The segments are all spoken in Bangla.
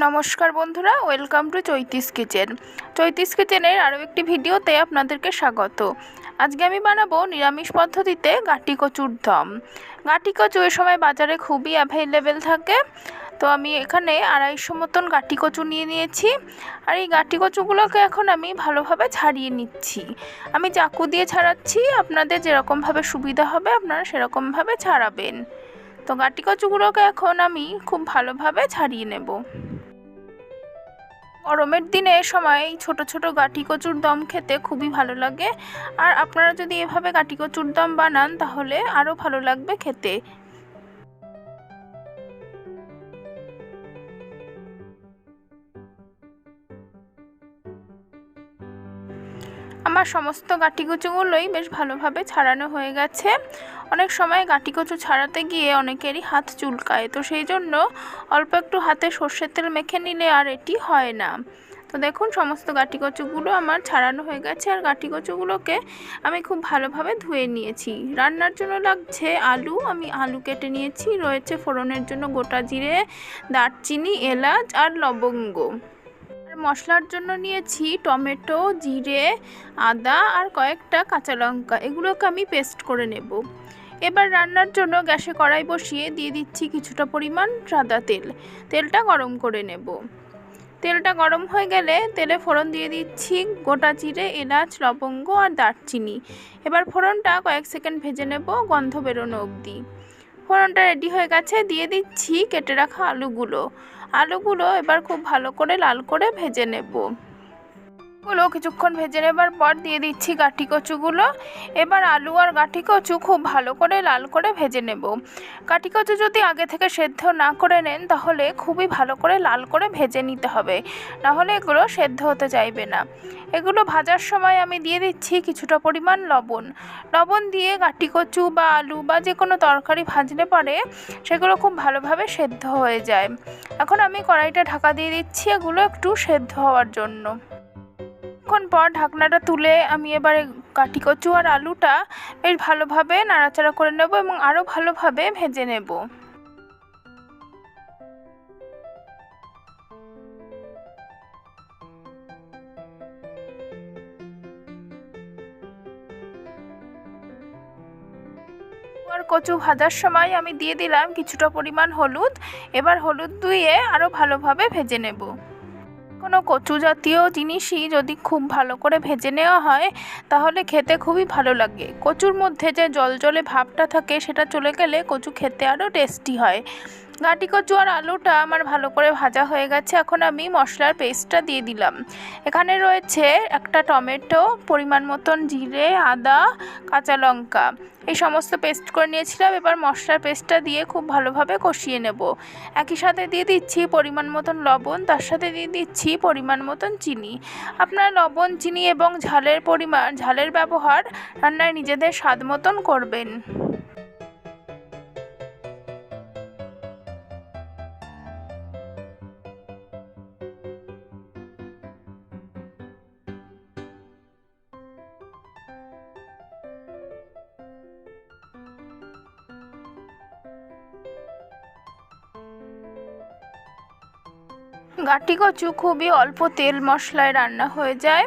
নমস্কার বন্ধুরা, ওয়েলকাম টু চৈতিস কিচেন। চৈতিস কিচেনের আরও একটি ভিডিওতে আপনাদেরকে স্বাগত। আজকে আমি বানাবো নিরামিষ পদ্ধতিতে গাঁটি কচুর দম। গাঁটি কচু এ সময় বাজারে খুবই অ্যাভেলেবেল থাকে। তো আমি এখানে 250 মতন গাঁটি কচু নিয়ে নিয়েছি। আর এই গাঁটি কচুগুলোকে এখন আমি ভালোভাবে ছাড়িয়ে নিচ্ছি। আমি চাকু দিয়ে ছাড়াচ্ছি, আপনাদের যেরকমভাবে সুবিধা হবে আপনারা সেরকমভাবে ছাড়াবেন। তো গাঁটি কচুগুলোকে এখন আমি খুব ভালোভাবে ছাড়িয়ে নেব। গরমের দিনে সময় এই ছোটো ছোটো গাঁটি কচুর দম খেতে খুবই ভালো লাগে। আর আপনারা যদি এভাবে গাঁটি কচুর দম বানান তাহলে আরও ভালো লাগবে খেতে। আমার সমস্ত গাঁটি কচুগুলোই বেশ ভালোভাবে ছাড়ানো হয়ে গেছে। অনেক সময় গাঁটি কচু ছাড়াতে গিয়ে অনেকেরই হাত চুলকায়, তো সেই জন্য অল্প একটু হাতে সর্ষের তেল মেখে নিলে আর এটি হয় না। তো দেখুন সমস্ত গাঁটি কচুগুলো আমার ছাড়ানো হয়ে গেছে। আর গাঁটি কচুগুলোকে আমি খুব ভালোভাবে ধুয়ে নিয়েছি। রান্নার জন্য লাগছে আলু, আমি আলু কেটে নিয়েছি। রয়েছে ফোড়নের জন্য গোটা জিরে, দারচিনি, এলাচ আর লবঙ্গ। মশলার জন্য নিয়েছি টমেটো, জিরে, আদা আর কয়েকটা কাঁচা লঙ্কা। এগুলোকে আমি পেস্ট করে নেব। এবার রান্নার জন্য গ্যাসে কড়াই বসিয়ে দিয়ে দিচ্ছি কিছুটা পরিমাণ সাদা তেল। তেলটা গরম করে নেব। তেলটা গরম হয়ে গেলে তেলে ফোড়ন দিয়ে দিচ্ছি গোটা জিরে, এলাচ, লবঙ্গ আর দারচিনি। এবার ফোড়নটা কয়েক সেকেন্ড ভেজে নেব গন্ধ বেরোনো অবধি। ফোড়নটা রেডি হয়ে গেছে, দিয়ে দিচ্ছি কেটে রাখা আলুগুলো এবার খুব ভালো করে লাল করে ভেজে নেব। কিছুক্ষণ ভেজে নেবার পর দিয়ে দিচ্ছি গাঁটি কচুগুলো। এবার আলু আর গাঁটি কচু খুব ভালো করে লাল করে ভেজে নেব। গাঁটি কচু যদি আগে থেকে সেদ্ধ না করে নেন তাহলে খুবই ভালো করে লাল করে ভেজে নিতে হবে, নাহলে এগুলো সেদ্ধ হতে চাইবে না। এগুলো ভাজার সময় আমি দিয়ে দিচ্ছি কিছুটা পরিমাণ লবণ দিয়ে গাঁটি কচু বা আলু বা যে কোনো তরকারি ভাজলে পরে সেগুলো খুব ভালোভাবে সেদ্ধ হয়ে যায়। এখন আমি কড়াইটা ঢাকা দিয়ে দিচ্ছি এগুলো একটু সেদ্ধ হওয়ার জন্য। কিছুক্ষণ পর ঢাকনাটা তুলে আমি এবারে গাঁটি কচু আর আলুটা বেশ ভালোভাবে নাড়াচাড়া করে নেব এবং আরও ভালোভাবে ভেজে নেব। আর কচু ভাজার সময় আমি দিয়ে দিলাম কিছুটা পরিমাণ হলুদ। এবার হলুদ দিয়ে আরও ভালোভাবে ভেজে নেব। কোনো কচু জাতীয় জিনিসই যদি খুব ভালো করে ভেজে নেওয়া হয় তাহলে খেতে খুবই ভালো লাগে। কচুর মধ্যে যে জলজলে ভাবটা থাকে সেটা চলে গেলে কচু খেতে আরও টেস্টি হয়। গাঁটি কচু আর আলুটা আমার ভালো করে ভাজা হয়ে গেছে। এখন আমি মশলার পেস্টটা দিয়ে দিলাম। এখানে রয়েছে একটা টমেটো, পরিমাণ মতন জিরে, আদা, কাঁচা লঙ্কা, এই সমস্ত পেস্ট করে নিয়েছিলাম। এবার মশলার পেস্টটা দিয়ে খুব ভালোভাবে কষিয়ে নেব। একই সাথে দিয়ে দিচ্ছি পরিমাণ মতন লবণ, তার সাথে দিয়ে দিচ্ছি পরিমাণ মতন চিনি। আপনারা লবণ, চিনি এবং ঝালের ব্যবহার রান্নায় নিজেদের স্বাদ মতন করবেন। গাঁটি কচু খুবই অল্প তেল মশলায় রান্না হয়ে যায়।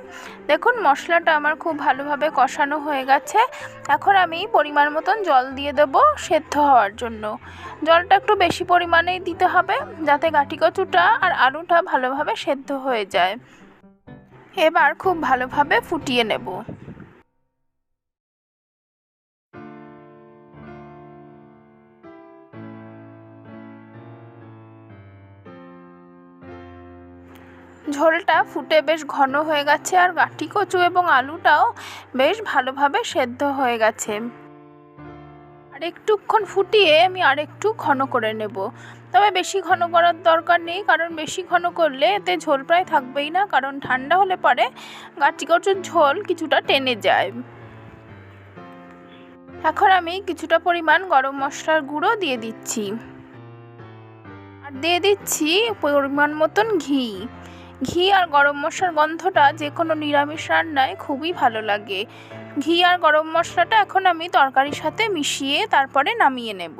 দেখুন মশলাটা আমার খুব ভালোভাবে কষানো হয়ে গেছে। এখন আমি পরিমাণ মতন জল দিয়ে দেব সেদ্ধ হওয়ার জন্য। জলটা একটু বেশি পরিমাণেই দিতে হবে যাতে গাঁটি কচুটা আর আলুটা ভালোভাবে সেদ্ধ হয়ে যায়। এবার খুব ভালোভাবে ফুটিয়ে নেব। ঝোলটা ফুটে বেশ ঘন হয়ে গেছে আর গাঁটি কচু এবং আলুটাও বেশ ভালোভাবে সেদ্ধ হয়ে গেছে। আর একটুক্ষণ ফুটিয়ে আমি আরেকটু ঘন করে নেব। তবে বেশি ঘন করার দরকার নেই, কারণ বেশি ঘন করলে এতে ঝোল প্রায় থাকবেই না, কারণ ঠান্ডা হলে পরে গাঁটি কচুর ঝোল কিছুটা টেনে যায়। এখন আমি কিছুটা পরিমাণ গরম মশলার গুঁড়ো দিয়ে দিচ্ছি আর দিয়ে দিচ্ছি পরিমাণ মতন ঘি আর গরম মশলার গন্ধটা যে কোনো নিরামিষ রান্নায় খুবই ভালো লাগে। ঘি আর গরম মশলাটা এখন আমি তরকারির সাথে মিশিয়ে তারপরে নামিয়ে নেব।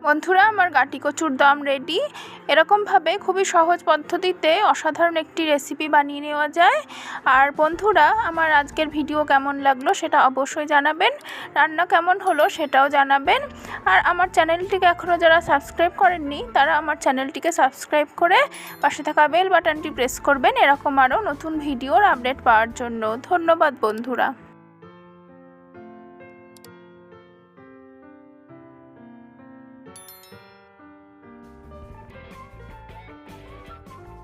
বন্ধুরা, আমার গাটি কচুর দম রেডি। এরকমভাবে খুবই সহজ পদ্ধতিতে অসাধারণ একটি রেসিপি বানিয়ে নেওয়া যায়। আর বন্ধুরা, আমার আজকের ভিডিও কেমন লাগলো সেটা অবশ্যই জানাবেন, রান্না কেমন হলো সেটাও জানাবেন। আর আমার চ্যানেলটিকে এখনও যারা সাবস্ক্রাইব করেননি তারা আমার চ্যানেলটিকে সাবস্ক্রাইব করে পাশে থাকা বেল বাটনটি প্রেস করবেন এরকম আরও নতুন ভিডিওর আপডেট পাওয়ার জন্য। ধন্যবাদ বন্ধুরা।